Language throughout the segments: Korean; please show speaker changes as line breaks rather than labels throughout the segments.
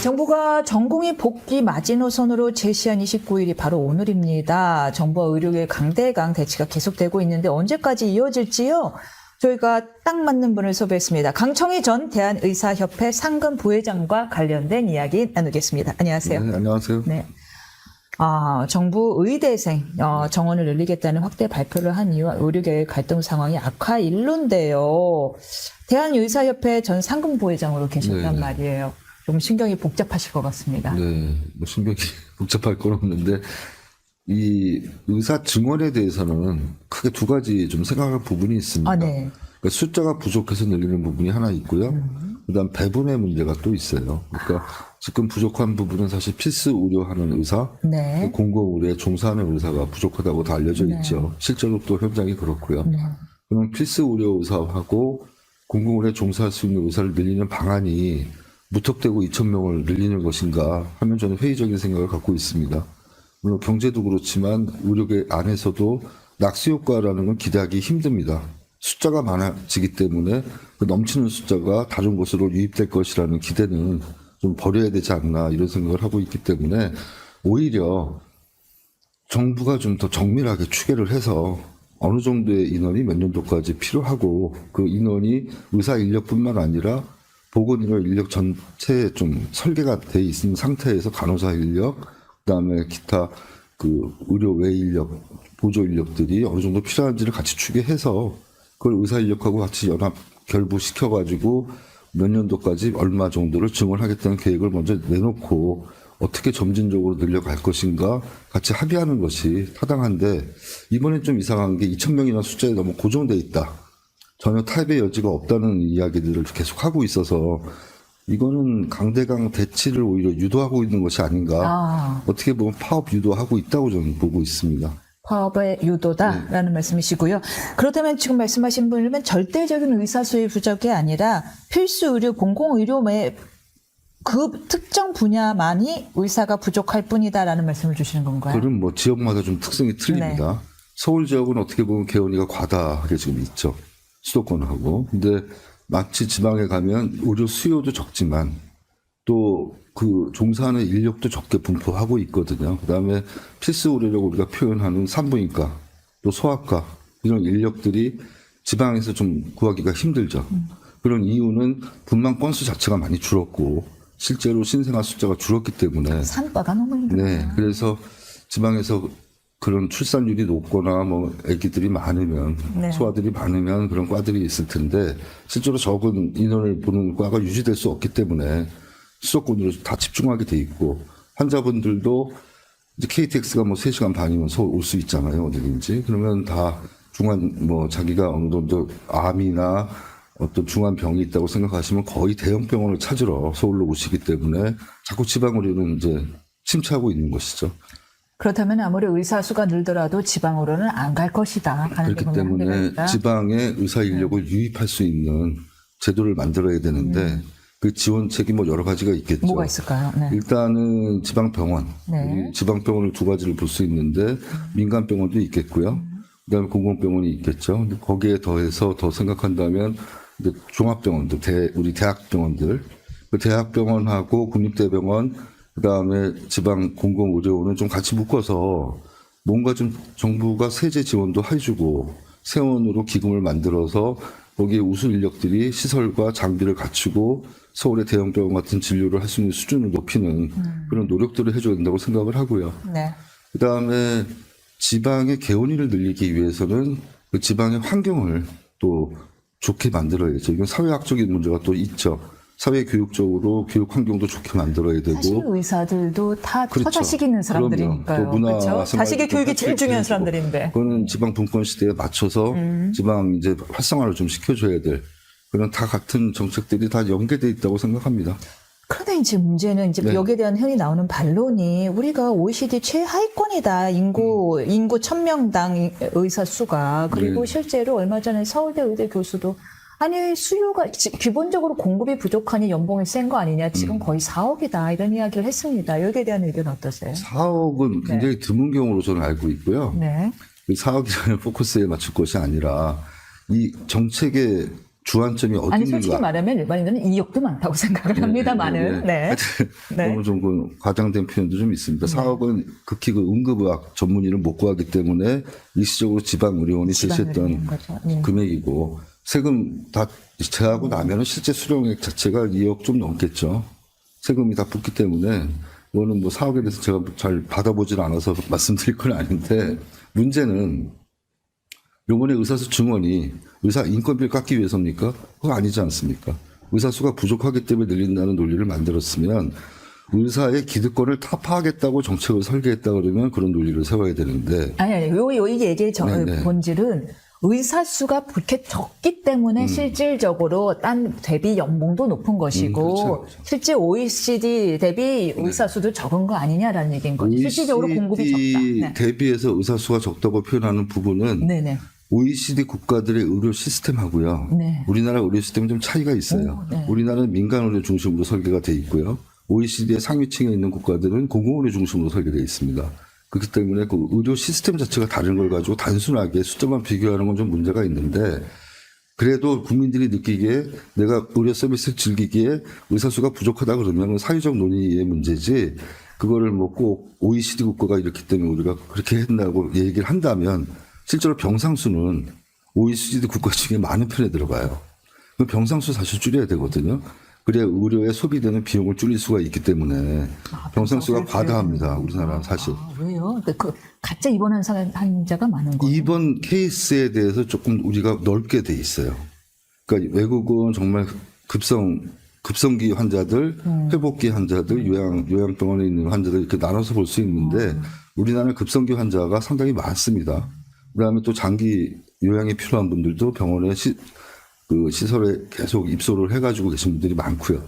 정부가 전공의 복귀 마지노선으로 제시한 29일이 바로 오늘입니다. 정부와 의료계의 강대강 대치가 계속되고 있는데 언제까지 이어질지요? 저희가 딱 맞는 분을 섭외했습니다. 강청희 전 대한의사협회 상근 부회장과 관련된 이야기 나누겠습니다. 안녕하세요.
네, 안녕하세요.
네. 정부 의대생 정원을 늘리겠다는 확대 발표를 한 이후 의료계의 갈등 상황이 악화 일로인데요. 대한의사협회 전 상근 부회장으로 계셨단
네.
말이에요. 좀 신경이 복잡하실 것 같습니다.
네, 뭐 신경이 복잡할 건 없는데 이 의사 증원에 대해서는 크게 두 가지 좀 생각할 부분이 있습니다.
네.
그러니까 숫자가 부족해서 늘리는 부분이 하나 있고요. 그다음 배분의 문제가 또 있어요. 그러니까 지금 부족한 부분은 사실 필수 의료하는 의사,
네.
공공의료에 종사하는 의사가 부족하다고 다 알려져 있죠. 실제로 또 현장이 그렇고요.
네.
그럼 필수 의료 의사하고 공공의료에 종사할 수 있는 의사를 늘리는 방안이 무턱대고 2,000명을 늘리는 것인가 하면 저는 회의적인 생각을 갖고 있습니다. 물론 경제도 그렇지만 의료계 안에서도 낙수 효과라는 건 기대하기 힘듭니다. 숫자가 많아지기 때문에 그 넘치는 숫자가 다른 곳으로 유입될 것이라는 기대는 좀 버려야 되지 않나 이런 생각을 하고 있기 때문에 오히려 정부가 좀 더 정밀하게 추계를 해서 어느 정도의 인원이 몇 년도까지 필요하고 그 인원이 의사 인력뿐만 아니라 보건의료 인력 전체에 좀 설계가 돼 있는 상태에서 간호사 인력, 그다음에 기타 그 의료 외 인력, 보조 인력들이 어느 정도 필요한지를 같이 추계해서 그걸 의사 인력하고 같이 연합 결부시켜가지고 몇 년도까지 얼마 정도를 증원하겠다는 계획을 먼저 내놓고 어떻게 점진적으로 늘려갈 것인가 같이 합의하는 것이 타당한데 이번엔 좀 이상한 게 2,000명이나 숫자에 너무 고정돼 있다. 전혀 타협의 여지가 없다는 이야기들을 계속 하고 있어서 이거는 강대강 대치를 오히려 유도하고 있는 것이 아닌가. 어떻게 보면 파업 유도하고 있다고 저는 보고 있습니다.
파업의 유도다라는 말씀이시고요. 그렇다면 지금 말씀하신 분이면 절대적인 의사 수의 부족이 아니라 필수 의료, 공공의료의 그 특정 분야만이 의사가 부족할 뿐이다라는 말씀을 주시는 건가요?
그럼 뭐 지역마다 좀 특성이 틀립니다.
네.
서울 지역은 어떻게 보면 개원이가 과다하게 지금 있죠. 수도권하고. 근데 마치 지방에 가면 의료 수요도 적지만 또 그 종사하는 인력도 적게 분포하고 있거든요. 그다음에 필수 의료라고 우리가 표현하는 산부인과 또 소아과 이런 인력들이 지방에서 좀 구하기가 힘들죠. 그런 이유는 분만 건수 자체가 많이 줄었고 실제로 신생아 숫자가 줄었기 때문에
산과가 너무 힘들어요.
네, 그래서 지방에서 그런 출산율이 높거나 뭐 아기들이 많으면
네.
소아들이 많으면 그런 과들이 있을 텐데 실제로 적은 인원을 보는 과가 유지될 수 없기 때문에 수도권으로 다 집중하게 돼 있고 환자분들도 이제 KTX가 뭐 3시간 반이면 서울 올 수 있잖아요. 어디든지. 그러면 다 중환 뭐 자기가 어느 정도 암이나 어떤 중환 병이 있다고 생각하시면 거의 대형 병원을 찾으러 서울로 오시기 때문에 자꾸 지방으로는 이제 침체하고 있는 것이죠.
그렇다면 아무리 의사 수가 늘더라도 지방으로는 안 갈 것이다.
그렇기 때문에 지방에 의사 인력을 유입할 수 있는 제도를 만들어야 되는데 그 지원책이 뭐 여러 가지가 있겠죠.
뭐가 있을까요? 네.
일단은 지방병원,
네.
우리 지방병원을 두 가지를 볼 수 있는데 민간병원도 있겠고요. 그다음에 공공병원이 있겠죠. 근데 거기에 더해서 더 생각한다면 이제 종합병원들, 우리 대학병원들, 그 대학병원하고 국립대병원, 그다음에 지방 공공의료원을 좀 같이 묶어서 뭔가 좀 정부가 세제 지원도 해주고 세원으로 기금을 만들어서 거기에 우수 인력들이 시설과 장비를 갖추고 서울의 대형 병원 같은 진료를 할 수 있는 수준을 높이는 그런 노력들을 해줘야 된다고 생각을 하고요.
네.
그다음에 지방의 개원율을 늘리기 위해서는 그 지방의 환경을 또 좋게 만들어야죠. 이건 사회학적인 문제가 또 있죠. 사회교육적으로 교육 환경도 좋게 만들어야 되고.
사실 의사들도 다
그렇죠.
자식 있는 사람들이니까요.
또 문화
그렇죠? 자식의 교육이 제일 중요한 사람들인데.
그거는 지방 분권 시대에 맞춰서 지방 이제 활성화를 좀 시켜줘야 될 그런 다 같은 정책들이 다 연계돼 있다고 생각합니다.
그런데 이제 문제는 이제
네.
여기에 대한 흔히 나오는 반론이 우리가 OECD 최하위권이다. 인구 1,000명당 의사 수가. 그리고
네.
실제로 얼마 전에 서울대 의대 교수도 아니 수요가 기본적으로 공급이 부족하니 연봉이 센 거 아니냐. 지금 거의 4억이다. 이런 이야기를 했습니다. 여기에 대한 의견 어떠세요?
4억은 굉장히 드문 경우로 저는 알고 있고요.
네.
이 4억이라는 포커스에 맞출 것이 아니라 이 정책의 주안점이
아니 솔직히
어딘가.
말하면 일반인들은 이역도 많다고 생각을 합니다만은. 네. 네.
너무 좀 과장된 표현도 좀 있습니다. 사업은 극히 응급의학 전문의를 못 구하기 때문에 일시적으로 지방의료원이 제시했던
거죠.
금액이고 세금 다 제하고 나면은 실제 수령액 자체가 2억 좀 넘겠죠. 세금이 다 붙기 때문에 이거는 뭐 사업에 대해서 제가 잘 받아보질 않아서 말씀드릴 건 아닌데 문제는 요번에 의사수 증원이 의사 인건비를 깎기 위해서입니까? 그거 아니지 않습니까? 의사 수가 부족하기 때문에 늘린다는 논리를 만들었으면 의사의 기득권을 타파하겠다고 정책을 설계했다 그러면 그런 논리를 세워야 되는데
아니, 이 얘기의
네네.
본질은 의사 수가 그렇게 적기 때문에 실질적으로 딴 대비 연봉도 높은 것이고
그렇죠.
실제 OECD 대비 의사 수도 적은 거 아니냐라는 얘기인 거죠. 실질적으로 공급이 적다. 네.
대비해서 의사 수가 적다고 표현하는 부분은
네네.
OECD 국가들의 의료 시스템하고요.
네.
우리나라 의료 시스템은 좀 차이가 있어요.
네.
우리나라는 민간 의료 중심으로 설계가 돼 있고요. OECD의 상위층에 있는 국가들은 공공의료 중심으로 설계되어 있습니다. 그렇기 때문에 그 의료 시스템 자체가 다른 걸 가지고 단순하게 숫자만 비교하는 건 좀 문제가 있는데 그래도 국민들이 느끼기에 내가 의료 서비스를 즐기기에 의사 수가 부족하다 그러면 사회적 논의의 문제지 그거를 뭐 꼭 OECD 국가가 이렇기 때문에 우리가 그렇게 한다고 얘기를 한다면 실제로 병상수는 OECD 국가 중에 많은 편에 들어가요. 그 병상수 사실 줄여야 되거든요. 그래야 의료에 소비되는 비용을 줄일 수가 있기 때문에 병상수가 과다합니다. 우리나라는 사실.
왜요? 그 가짜 입원한 환자가 많은 거예요.
입원 케이스에 대해서 조금 우리가 넓게 돼 있어요. 그러니까 외국은 정말 급성기 환자들, 회복기 환자들, 요양병원에 있는 환자들 이렇게 나눠서 볼 수 있는데 우리나라는 급성기 환자가 상당히 많습니다. 그다음에 또 장기 요양이 필요한 분들도 병원에 시설에 계속 입소를 해가지고 계신 분들이 많고요.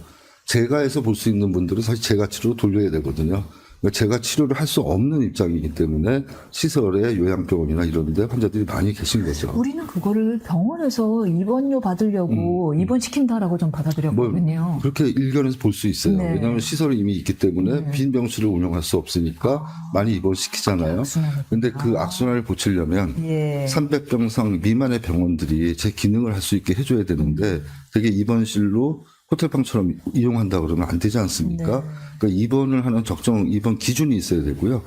재가에서 볼 수 있는 분들은 사실 재가 치료로 돌려야 되거든요. 그러니까 재가 치료를 할 수 없는 입장이기 때문에 시설에 요양병원이나 이런 데 환자들이 많이 계신 거죠.
우리는 그거를 병원에서 입원료 받으려고 입원시킨다라고 좀 받아들였거든요.
그렇게 일견에서 볼 수 있어요.
네.
왜냐하면 시설이 이미 있기 때문에 빈 병실을 운영할 수 없으니까 많이 입원시키잖아요. 그런데 그 악순환을 고치려면
예.
300병상 미만의 병원들이 제 기능을 할 수 있게 해줘야 되는데 되게 입원실로 호텔방처럼 이용한다 그러면 안 되지 않습니까? 그러니까 입원을 하는 적정 입원 기준이 있어야 되고요.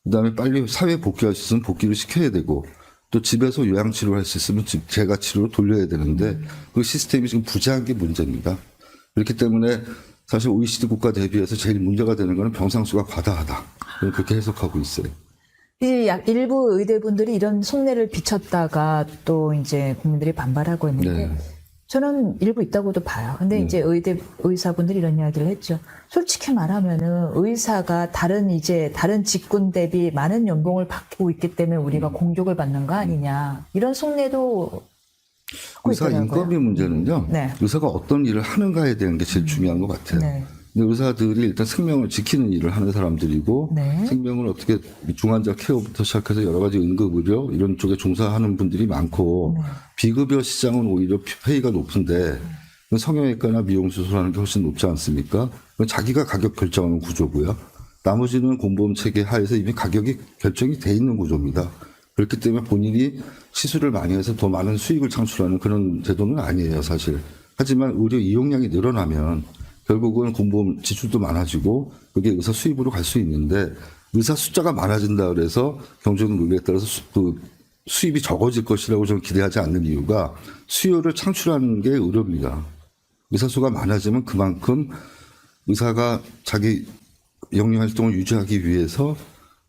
그다음에 빨리 사회 복귀할 수 있으면 복귀를 시켜야 되고 또 집에서 요양 치료를 할 수 있으면 재가 치료로 돌려야 되는데 그 시스템이 지금 부재한 게 문제입니다. 그렇기 때문에 사실 OECD 국가 대비해서 제일 문제가 되는 것은 병상수가 과다하다. 저는 그렇게 해석하고 있어요.
이제 일부 의대분들이 이런 속내를 비쳤다가 또 이제 국민들이 반발하고 있는데
네.
저는 일부 있다고도 봐요. 근데 이제 의사분들이 이런 이야기를 했죠. 솔직히 말하면은 의사가 다른 직군 대비 많은 연봉을 받고 있기 때문에 우리가 공격을 받는 거 아니냐. 이런 속내도 하고
의사
있더라고요.
인건비 문제는요.
네.
의사가 어떤 일을 하는가에 대한 게 제일 중요한 것 같아요.
네.
근데 의사들이 일단 생명을 지키는 일을 하는 사람들이고
네.
생명을 어떻게 중환자 케어부터 시작해서 여러 가지 응급의료 이런 쪽에 종사하는 분들이 많고 비급여 시장은 오히려 페이가 높은데 성형외과나 미용수술하는 게 훨씬 높지 않습니까? 그건 자기가 가격 결정하는 구조고요. 나머지는 공보험 체계 하에서 이미 가격이 결정이 돼 있는 구조입니다. 그렇기 때문에 본인이 시술을 많이 해서 더 많은 수익을 창출하는 그런 제도는 아니에요, 사실. 하지만 의료 이용량이 늘어나면 결국은 공보험 지출도 많아지고 그게 의사 수입으로 갈 수 있는데 의사 숫자가 많아진다 그래서 경제적 논리에 따라서 수입이 적어질 것이라고 저는 기대하지 않는 이유가 수요를 창출하는 게 의료입니다. 의사 수가 많아지면 그만큼 의사가 자기 영리 활동을 유지하기 위해서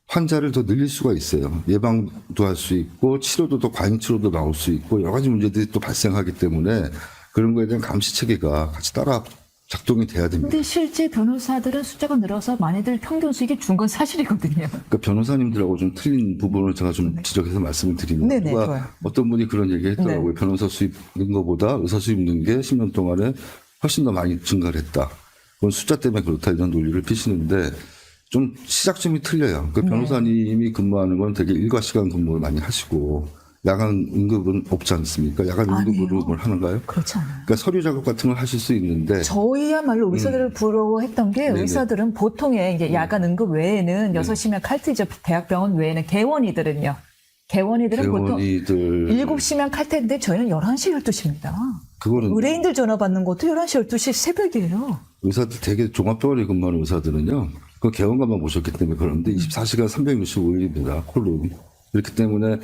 환자를 더 늘릴 수가 있어요. 예방도 할 수 있고 치료도 더 과잉 치료도 나올 수 있고 여러 가지 문제들이 또 발생하기 때문에 그런 거에 대한 감시 체계가 같이 따라 작동이 돼야 됩니다.
근데 실제 변호사들은 숫자가 늘어서 많이들 평균 수익이 준 건 사실이거든요.
그러니까 변호사님들하고 좀 틀린 부분을 제가 좀 지적해서 말씀을 드리면
네네, 좋아요.
어떤 분이 그런 얘기 했더라고요. 변호사 수입 는 것보다 의사 수입 는 게 10년 동안에 훨씬 더 많이 증가를 했다. 그건 숫자 때문에 그렇다 이런 논리를 피시는데 좀 시작점이 틀려요. 그 변호사님이 근무하는 건 되게 일과 시간 근무를 많이 하시고 야간 응급은 없지 않습니까? 야간 응급으로 뭘 하는가요?
그렇지 않아요.
그러니까 서류 작업 같은 걸 하실 수 있는데
저희야말로 의사들을 부러워했던 게 의사들은 보통의 이제 야간 응급 외에는 6시면 칼트죠. 대학병원 외에는 개원이들은요. 개원이들은 보통
개원이들
7시면 칼 텐데 저희는 11시, 12시입니다.
그거는
의뢰인들 전화 받는 것도 11시, 12시 새벽이에요.
의사들 되게 종합병원에 근무하는 의사들은요. 그 개원가만 모셨기 때문에 그런데 24시간 365일입니다. 콜룸. 그렇기 때문에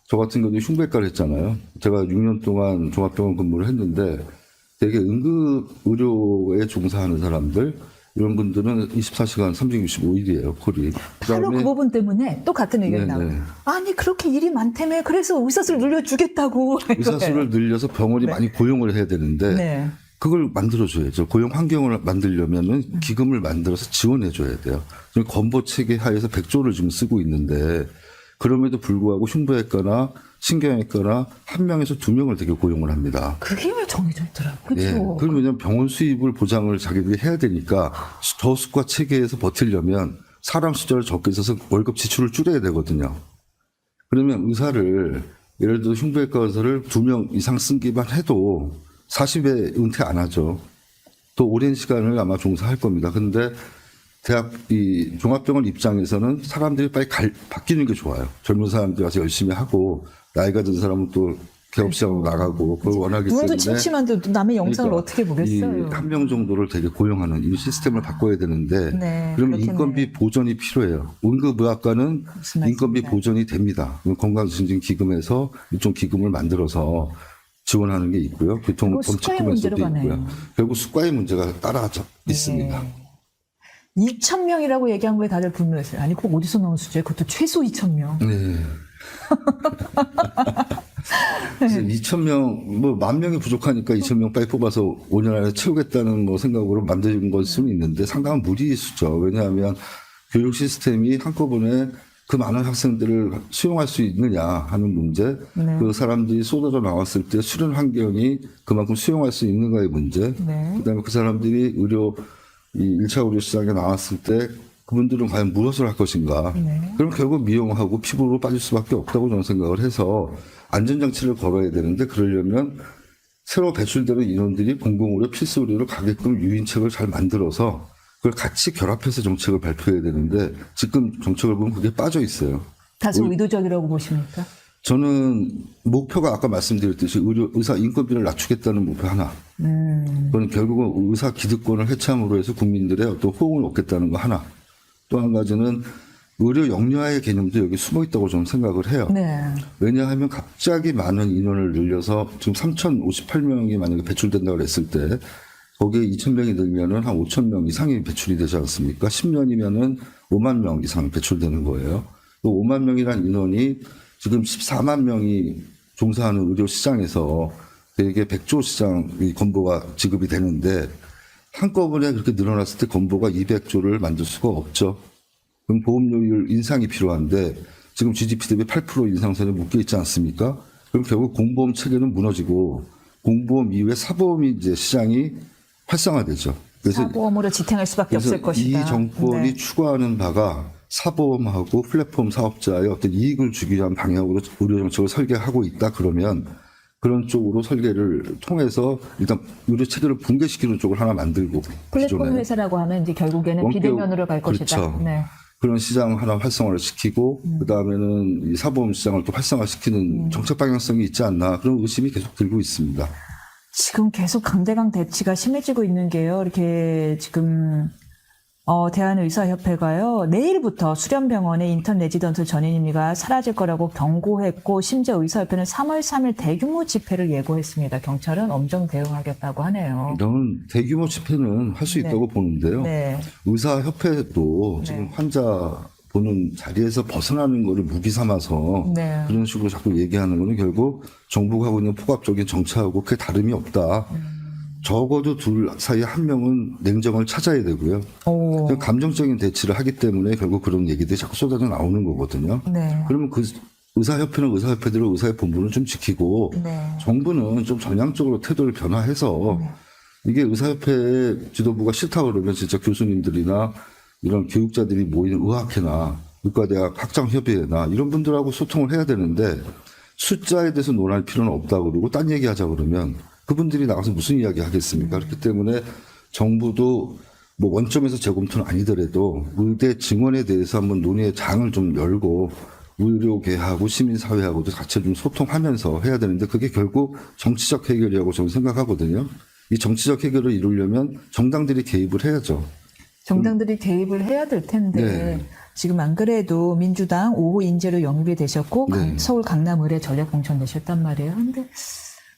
저 같은 경우도 흉부외과를 했잖아요. 제가 6년 동안 종합병원 근무를 했는데 되게 응급의료에 종사하는 사람들 이런 분들은 24시간 365일이에요. 콜이.
바로 그 부분 때문에 또 같은 의견이 나와요. 아니 그렇게 일이 많다며 그래서 의사수를 늘려주겠다고.
의사수를 늘려서 병원이 많이 고용을 해야 되는데
네.
그걸 만들어줘야죠. 고용 환경을 만들려면은 기금을 만들어서 지원해줘야 돼요. 지금 건보 체계 하에서 100조를 지금 쓰고 있는데 그럼에도 불구하고 흉부외과나 신경외과나 1명에서 2명을 되게 고용을 합니다.
그게 왜 정해져 있더라고요. 그렇죠.
예, 그럼 왜냐면 병원 수입을 보장을 자기들이 해야 되니까 저수가 체계에서 버티려면 사람 숫자를 적게 써서 월급 지출을 줄여야 되거든요. 그러면 의사를 예를 들어 흉부외과 의사를 2명 이상 쓴기만 해도 40에 은퇴 안 하죠. 또 오랜 시간을 아마 종사할 겁니다. 근데 대학 이 종합병원 입장에서는 사람들이 빨리 바뀌는 게 좋아요. 젊은 사람들이 와서 열심히 하고 나이가 든 사람은 또 개업시장으로 나가고 그걸 원하기 때문에
눈도 침침한데 남의 영상을
그러니까
어떻게 보겠어요.
한 명 정도를 되게 고용하는 이 시스템을 바꿔야 되는데
네,
그러면
그렇겠네요.
인건비 보전이 필요해요. 응급의학과는
무슨
인건비
말씀인가요?
보전이 됩니다. 건강증진기금에서 일종 기금을 만들어서 지원하는 게 있고요.
그거 수가의 문제로
교통범책금에서도
가네요.
있고요. 결국 수가의 문제가 따라져 있습니다.
2,000명이라고 얘기한 거에 다들 분노했어요. 아니 그거 어디서 나온 수준이에요? 그것도 최소 2,000명.
네. 그래서 2,000명, 뭐 10,000명이 부족하니까 2,000명 빨리 뽑아서 5년 안에 채우겠다는 뭐 생각으로 만든 걸 수는 있는데 상당한 무리수죠. 왜냐하면 교육 시스템이 한꺼번에 그 많은 학생들을 수용할 수 있느냐 하는 문제, 그 사람들이 쏟아져 나왔을 때 수련 환경이 그만큼 수용할 수 있는가의 문제, 그다음에 그 사람들이 이 1차 의료 시장에 나왔을 때 그분들은 과연 무엇을 할 것인가. 그럼 결국 미용하고 피부로 빠질 수밖에 없다고 저는 생각을 해서 안전장치를 걸어야 되는데 그러려면 새로 배출되는 인원들이 공공의료, 필수의료를 가게끔 유인책을 잘 만들어서 그걸 같이 결합해서 정책을 발표해야 되는데 지금 정책을 보면 그게 빠져 있어요.
다소 의도적이라고 보십니까?
저는 목표가 아까 말씀드렸듯이 의사 인건비를 낮추겠다는 목표 하나. 그건 결국은 의사 기득권을 해참으로 해서 국민들의 어떤 호응을 얻겠다는 거 하나. 또 한 가지는 의료 영리화의 개념도 여기 숨어 있다고 저는 생각을 해요. 왜냐하면 갑자기 많은 인원을 늘려서 지금 3,058명이 만약에 배출된다고 그랬을 때 거기에 2,000명이 늘면은 한 5,000명 이상이 배출이 되지 않습니까? 10년이면은 5만 명 이상 배출되는 거예요. 또 5만 명이라는 인원이 지금 14만 명이 종사하는 의료 시장에서 되게 100조 시장이 건보가 지급이 되는데 한꺼번에 그렇게 늘어났을 때 건보가 200조를 만들 수가 없죠. 그럼 보험료율 인상이 필요한데 지금 GDP 대비 8% 인상선에 묶여 있지 않습니까? 그럼 결국 공보험 체계는 무너지고 공보험 이후에 사보험이 이제 시장이 활성화되죠. 그래서
사보험으로 지탱할 수밖에 없을 것이다.
이 정권이 추구하는 바가 사보험하고 플랫폼 사업자의 어떤 이익을 주기 위한 방향으로 의료 정책을 설계하고 있다 그러면 그런 쪽으로 설계를 통해서 일단 의료 체계를 붕괴시키는 쪽을 하나 만들고
플랫폼
기존에
회사라고 하면 이제 결국에는 비대면으로 갈 것이다.
그렇죠. 그런 시장 하나 활성화를 시키고 그다음에는 이 사보험 시장을 또 활성화시키는 정책 방향성이 있지 않나 그런 의심이 계속 들고 있습니다.
지금 계속 강대강 대치가 심해지고 있는 게요. 이렇게 지금 대한의사협회가요. 내일부터 수련병원의 인턴 레지던트 전인임리가 사라질 거라고 경고했고 심지어 의사협회는 3월 3일 대규모 집회를 예고했습니다. 경찰은 엄정 대응하겠다고 하네요.
저는 대규모 집회는 할 수 있다고 보는데요. 의사협회도 지금 환자 보는 자리에서 벗어나는 거를 무기 삼아서 그런 식으로 자꾸 얘기하는 거는 결국 정부가 하고 있는 포괄적인 정책하고 그게 다름이 없다. 적어도 둘 사이에 한 명은 냉정을 찾아야 되고요. 감정적인 대치를 하기 때문에 결국 그런 얘기들이 자꾸 쏟아져 나오는 거거든요. 그러면 그 의사협회는 의사협회대로 의사의 본분을 좀 지키고 정부는 좀 전향적으로 태도를 변화해서 이게 의사협회 지도부가 싫다고 그러면 진짜 교수님들이나 이런 교육자들이 모이는 의학회나 의과대학 학장협의회나 이런 분들하고 소통을 해야 되는데 숫자에 대해서 논할 필요는 없다고 그러고 딴 얘기하자 그러면 그분들이 나가서 무슨 이야기 하겠습니까? 그렇기 때문에 정부도 뭐 원점에서 재검토는 아니더라도 의대 증원에 대해서 한번 논의의 장을 좀 열고 의료계하고 시민사회하고도 같이 좀 소통하면서 해야 되는데 그게 결국 정치적 해결이라고 저는 생각하거든요. 이 정치적 해결을 이루려면 정당들이 개입을 해야죠.
정당들이 개입을 해야 될 텐데
네.
지금 안 그래도 민주당 5호 인재로 영입이 되셨고
네.
서울 강남을에 전략 공천되셨단 말이에요. 근데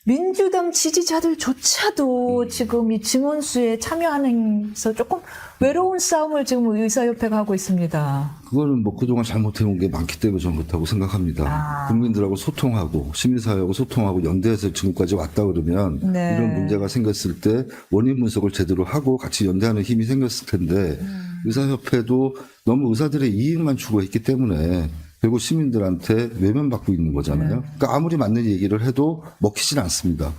민주당 지지자들조차도 지금 이 증원수에 참여하면서 조금 외로운 싸움을 지금 의사협회가 하고 있습니다.
그거는 뭐 그동안 잘못해온 게 많기 때문에 저는 그렇다고 생각합니다. 국민들하고 소통하고 시민사회하고 소통하고 연대해서 지금까지 왔다 그러면
네.
이런 문제가 생겼을 때 원인 분석을 제대로 하고 같이 연대하는 힘이 생겼을 텐데 의사협회도 너무 의사들의 이익만 추구했기 때문에 결국 시민들한테 외면받고 있는 거잖아요. 그러니까 아무리 맞는 얘기를 해도 먹히진 않습니다.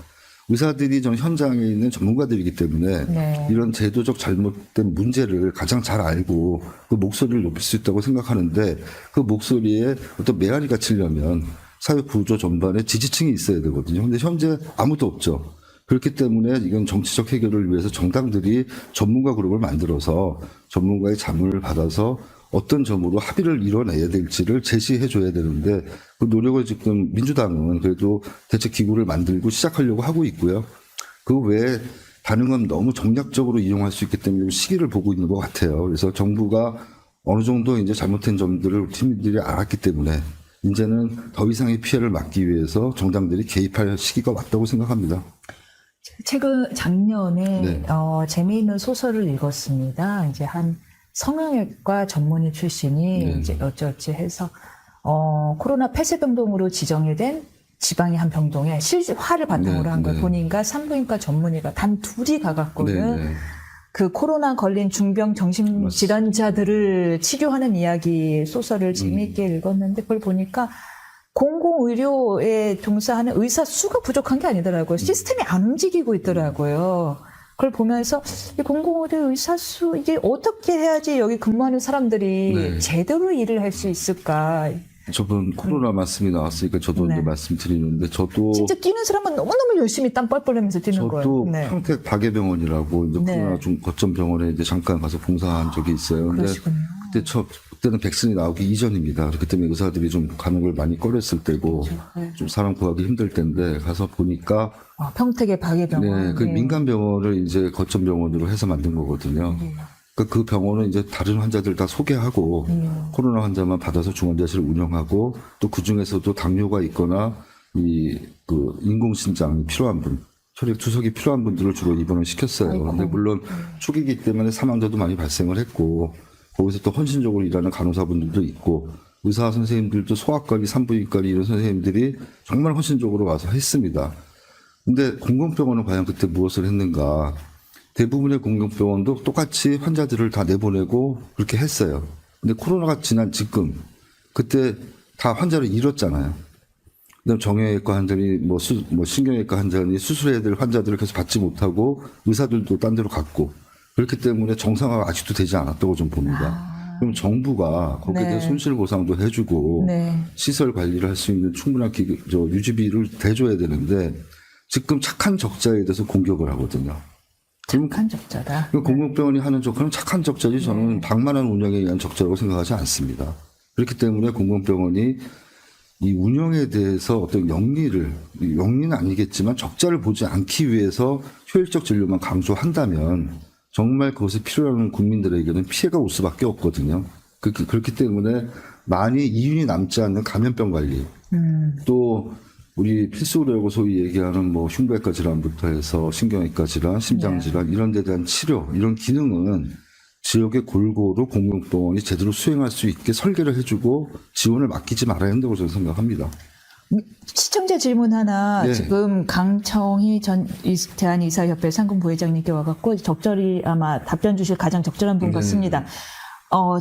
의사들이 전 현장에 있는 전문가들이기 때문에
네.
이런 제도적 잘못된 문제를 가장 잘 알고 그 목소리를 높일 수 있다고 생각하는데 그 목소리에 어떤 메아리가 치려면 사회 구조 전반에 지지층이 있어야 되거든요. 근데 현재 아무도 없죠. 그렇기 때문에 이건 정치적 해결을 위해서 정당들이 전문가 그룹을 만들어서 전문가의 자문을 받아서 어떤 점으로 합의를 이뤄내야 될지를 제시해 줘야 되는데 그 노력을 지금 민주당은 그래도 대책 기구를 만들고 시작하려고 하고 있고요. 그 외에 다른 건 너무 정략적으로 이용할 수 있기 때문에 시기를 보고 있는 것 같아요. 그래서 정부가 어느 정도 이제 잘못된 점들을 시민들이 알았기 때문에 이제는 더 이상의 피해를 막기 위해서 정당들이 개입할 시기가 왔다고 생각합니다.
최근 작년에
네.
재미있는 소설을 읽었습니다. 이제 한 성형외과 전문의 출신이
네.
이제 어쩌지 해서 코로나 폐쇄병동으로 지정이 된 지방의 한 병동에 실화를 바탕으로
네,
한 거예요.
네.
본인과 산부인과 전문의가 단 둘이 가갖고는
네, 네.
그 코로나 걸린 중병 정신질환자들을 치료하는 이야기 소설을 재미있게 읽었는데 그걸 보니까 공공의료에 종사하는 의사 수가 부족한 게 아니더라고요. 시스템이 안 움직이고 있더라고요. 그걸 보면서 이 공공의료 의사 수 이게 어떻게 해야지 여기 근무하는 사람들이
네.
제대로 일을 할 수 있을까.
저번 코로나 말씀이 나왔으니까 저도
네.
이제 말씀드리는데 저도
진짜 뛰는 사람은 너무너무 열심히 땀 뻘뻘 흘리면서 뛰는 거예요.
저도
네.
평택 박예병원이라고 이제
네.
코로나 중 거점 병원에 이제 잠깐 가서 봉사한 적이 있어요. 근데
그러시군요.
그때는 백신이 나오기 이전입니다. 그렇기 때문에 의사들이 좀 가는 걸 많이 꺼렸을 때고
네.
좀 사람 구하기 힘들 때인데 가서 보니까
평택의 박예병원.
네, 그 민간 병원을 이제 거점 병원으로 해서 만든 거거든요. 그 병원은 이제 다른 환자들 다 소개하고 코로나 환자만 받아서 중환자실을 운영하고 또 그 중에서도 당뇨가 있거나 그 인공심장이 필요한 분, 혈액 투석이 필요한 분들을 주로 입원을 시켰어요. 근데 물론 초기이기 때문에 사망자도 많이 발생을 했고 거기서 또 헌신적으로 일하는 간호사분들도 있고 의사 선생님들도 소아과리, 산부인과리 이런 선생님들이 정말 헌신적으로 와서 했습니다. 근데 공공병원은 과연 그때 무엇을 했는가? 대부분의 공공병원도 똑같이 환자들을 다 내보내고 그렇게 했어요. 근데 코로나가 지난 지금 그때 다 환자를 잃었잖아요. 그다음 정형외과 환자니 뭐 신경외과 환자니 수술해야 될 환자들을 계속 받지 못하고 의사들도 딴 데로 갔고 그렇기 때문에 정상화가 아직도 되지 않았다고 좀 봅니다. 그럼 정부가 거기에 대해 손실 보상도 해주고
네.
시설 관리를 할 수 있는 충분한 유지비를 대줘야 되는데 지금 착한 적자에 대해서 공격을 하거든요.
착한 적자다.
공공병원이 하는 적자는 착한 적자지 저는 방만한 운영에 의한 적자라고 생각하지 않습니다. 그렇기 때문에 공공병원이 이 운영에 대해서 어떤 영리는 아니겠지만 적자를 보지 않기 위해서 효율적 진료만 강조한다면 정말 그것이 필요한 국민들에게는 피해가 올 수밖에 없거든요. 그렇기 때문에 많이 이윤이 남지 않는 감염병 관리, 또 우리 필수의료라고 소위 얘기하는 뭐 흉부외과 질환부터 해서 신경외과 질환, 심장 질환 이런 데 대한 치료, 이런 기능은 지역에 골고루 공공병원이 제대로 수행할 수 있게 설계를 해주고 지원을 맡기지 말아야 한다고 저는 생각합니다.
시청자 질문 하나
네.
지금 강청희 전 대한의사협회 상금 부회장님께 와갖고 적절히 아마 답변 주실 가장 적절한 분
네.
같습니다.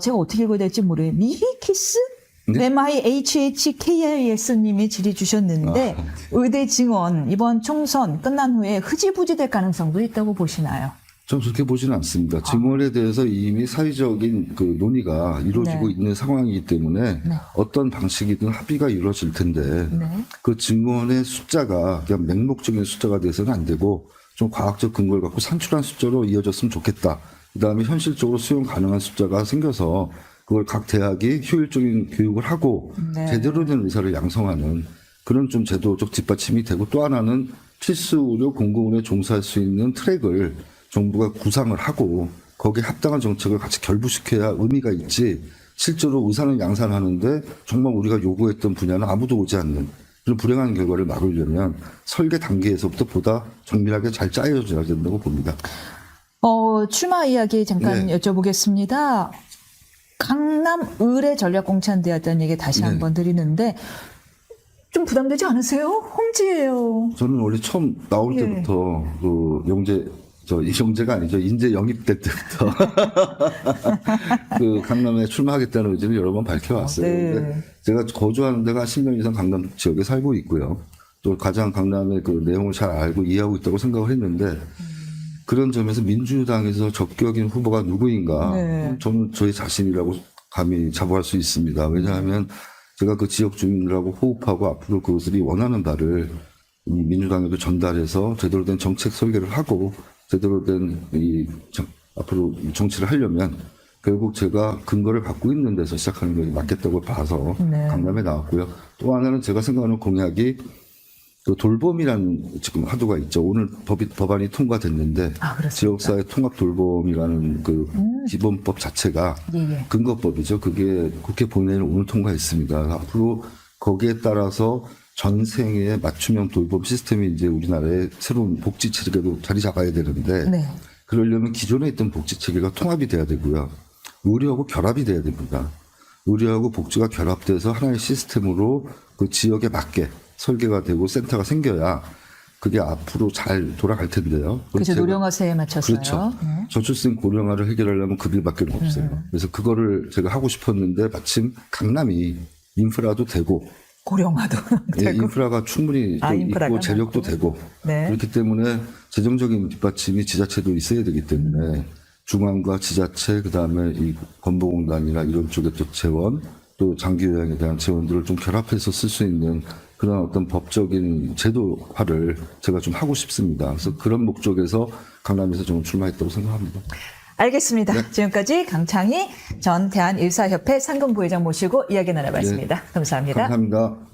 제가 어떻게 읽어야 될지 모르겠어요. 미히키스?
네?
MIHHKIS님이 질의 주셨는데 의대 증원 이번 총선 끝난 후에 흐지부지 될 가능성도 있다고 보시나요?
저는 그렇게 보지는 않습니다. 증원에 대해서 이미 사회적인 그 논의가 이루어지고
네.
있는 상황이기 때문에 어떤 방식이든 합의가 이루어질 텐데 그 증원의 숫자가 그냥 맹목적인 숫자가 돼서는 안 되고 좀 과학적 근거를 갖고 산출한 숫자로 이어졌으면 좋겠다. 그다음에 현실적으로 수용 가능한 숫자가 생겨서 그걸 각 대학이 효율적인 교육을 하고
네.
제대로 된 의사를 양성하는 그런 좀 제도적 뒷받침이 되고, 또 하나는 필수 의료 공공의료에 종사할 수 있는 트랙을 정부가 구상을 하고 거기에 합당한 정책을 같이 결부시켜야 의미가 있지, 실제로 의사는 양산하는데 정말 우리가 요구했던 분야는 아무도 오지 않는 그런 불행한 결과를 막으려면 설계 단계에서부터 보다 정밀하게 잘 짜여져야 된다고 봅니다.
출마 이야기 잠깐
네.
여쭤보겠습니다. 강남 의뢰 전략공천되었다는 얘기 다시
네.
한번 드리는데 좀 부담되지 않으세요? 험지예요.
저는 원래 처음 나올
예.
때부터 그 영재가 아니죠. 인재 영입될 때부터 그 강남에 출마하겠다는 의지를 여러 번 밝혀왔어요.
네.
근데 제가 거주하는 데가 10년 이상 강남 지역에 살고 있고요. 또 가장 강남의 그 내용을 잘 알고 이해하고 있다고 생각을 했는데, 그런 점에서 민주당에서 적격인 후보가 누구인가,
네.
저는 저희 자신이라고 감히 자부할 수 있습니다. 왜냐하면 제가 그 지역 주민들하고 호흡하고 앞으로 그것들이 원하는 바를 이 민주당에도 전달해서 제대로 된 정책 설계를 하고 제대로 된 앞으로 정치를 하려면 결국 제가 근거를 갖고 있는 데서 시작하는 것이 맞겠다고 봐서
네.
강남에 나왔고요. 또 하나는 제가 생각하는 공약이 그 돌봄이라는 지금 하도가 있죠. 오늘 법안이 통과됐는데
그렇습니까?
지역사회 통합 돌봄이라는 그 기본법 자체가
예.
근거법이죠. 그게 국회 본회의를 오늘 통과했습니다. 앞으로 거기에 따라서 전생의 맞춤형 돌봄 시스템이 이제 우리나라의 새로운 복지 체계도 자리 잡아야 되는데,
네.
그러려면 기존에 있던 복지 체계가 통합이 돼야 되고요. 의료하고 결합이 돼야 됩니다. 의료하고 복지가 결합돼서 하나의 시스템으로 그 지역에 맞게 설계가 되고 센터가 생겨야 그게 앞으로 잘 돌아갈 텐데요.
그죠.
제가-
노령화세에 맞춰서요.
그렇죠.
네.
저출생 고령화를 해결하려면 그 길밖에 없어요. 그래서 그거를 제가 하고 싶었는데 마침 강남이 인프라도 되고,
고령화도
예,
되고.
인프라가 충분히 또
인프라가
있고 재력도
많고.
되고,
네.
그렇기 때문에 재정적인 뒷받침이 지자체도 있어야 되기 때문에 중앙과 지자체, 그다음에 이 건보공단이나 이런 쪽의 또 재원, 또 장기요양에 대한 재원들을 좀 결합해서 쓸 수 있는 그런 어떤 법적인 제도화를 제가 좀 하고 싶습니다. 그래서 그런 목적에서 강남에서 좀 출마했다고 생각합니다.
알겠습니다.
네.
지금까지 강창희 전 대한의사협회 상근부회장 모시고 이야기 나눠봤습니다. 감사합니다.
감사합니다.